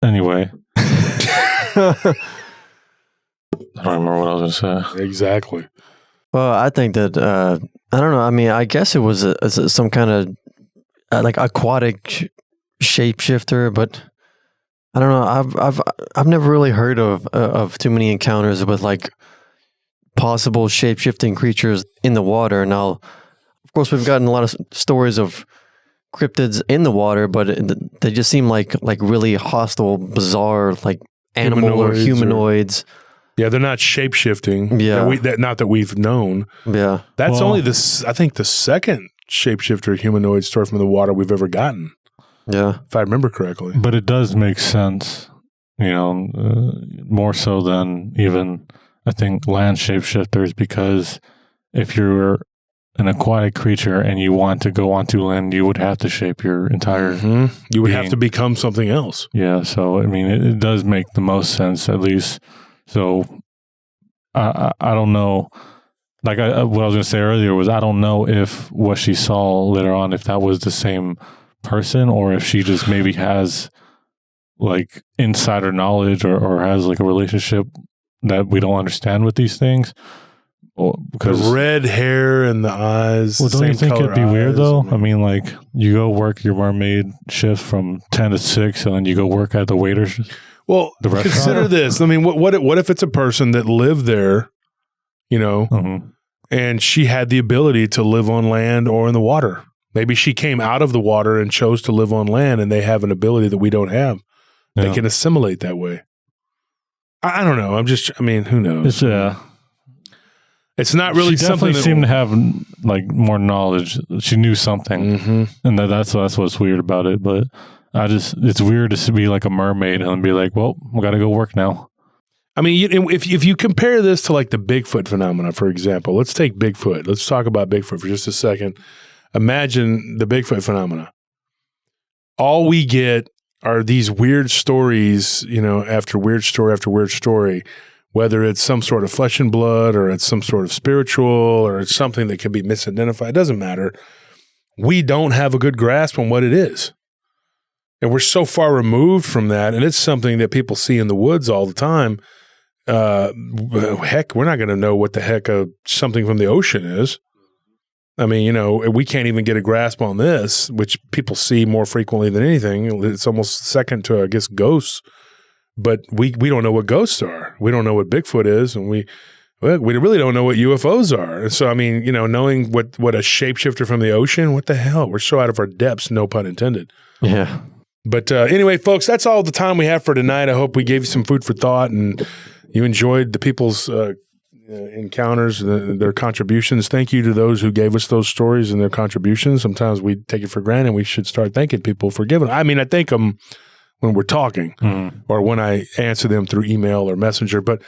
Anyway. I don't remember what I was going to say. Exactly. Well, I think that, I don't know. I mean, I guess it was some kind of like aquatic shapeshifter, but I don't know. I've never really heard of too many encounters with like possible shape-shifting creatures in the water. Now, of course, we've gotten a lot of stories of cryptids in the water, but they just seem like really hostile, bizarre, like animal or humanoids. Yeah, they're not shape-shifting. Yeah. Not that we've known. Yeah. That's only I think the second shapeshifter humanoid story from the water we've ever gotten. Yeah. If I remember correctly. But it does make sense, more so than even, I think, land shapeshifters, because if you're an aquatic creature and you want to go onto land, you would have to shape your entire You would have being. to become something else. Yeah, so, I mean, it does make the most sense, at least. So, I don't know. Like, what I was going to say earlier was, I don't know if what she saw later on, if that was the same person, or if she just maybe has, like, insider knowledge or has, like, a relationship that we don't understand with these things. Because the red hair and the eyes. Well, don't you think it'd be weird, though? I mean, like, you go work your mermaid shift from 10 to 6, and then you go work at the waiters. Well, consider this. I mean, what if it's a person that lived there, and she had the ability to live on land or in the water? Maybe she came out of the water and chose to live on land, and they have an ability that we don't have. Yeah. They can assimilate that way. I don't know. Who knows? It's not really she something. She definitely seemed to have like more knowledge. She knew something, and that's what's weird about it. But it's weird to be like a mermaid and be like, well, we got to go work now. I mean, if you compare this to like the Bigfoot phenomena, for example, let's take Bigfoot. Let's talk about Bigfoot for just a second. Imagine the Bigfoot phenomena. All we get are these weird stories, after weird story after weird story. Whether it's some sort of flesh and blood, or it's some sort of spiritual, or it's something that can be misidentified, it doesn't matter. We don't have a good grasp on what it is. And we're so far removed from that, and it's something that people see in the woods all the time. Heck, we're not going to know what the heck something from the ocean is. I mean, we can't even get a grasp on this, which people see more frequently than anything. It's almost second to, I guess, ghosts. But we don't know what ghosts are. We don't know what Bigfoot is, and we really don't know what UFOs are. And so, I mean, knowing what a shapeshifter from the ocean, what the hell? We're so out of our depths, no pun intended. Yeah. But anyway, folks, that's all the time we have for tonight. I hope we gave you some food for thought, and you enjoyed the people's encounters and their contributions. Thank you to those who gave us those stories and their contributions. Sometimes we take it for granted. We should start thanking people for giving. I mean, I thank them when we're talking or when I answer them through email or messenger, but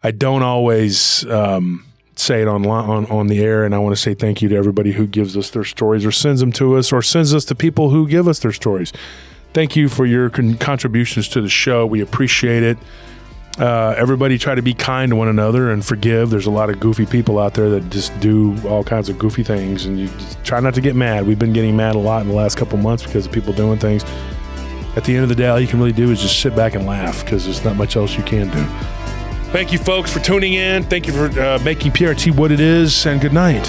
I don't always say it on the air. And I want to say thank you to everybody who gives us their stories or sends them to us or sends us to people who give us their stories. Thank you for your contributions to the show. We appreciate it. Everybody try to be kind to one another and forgive. There's a lot of goofy people out there that just do all kinds of goofy things, and you just try not to get mad. We've been getting mad a lot in the last couple months because of people doing things. At the end of the day, all you can really do is just sit back and laugh because there's not much else you can do. Thank you, folks, for tuning in. Thank you for making PRT what it is, and good night.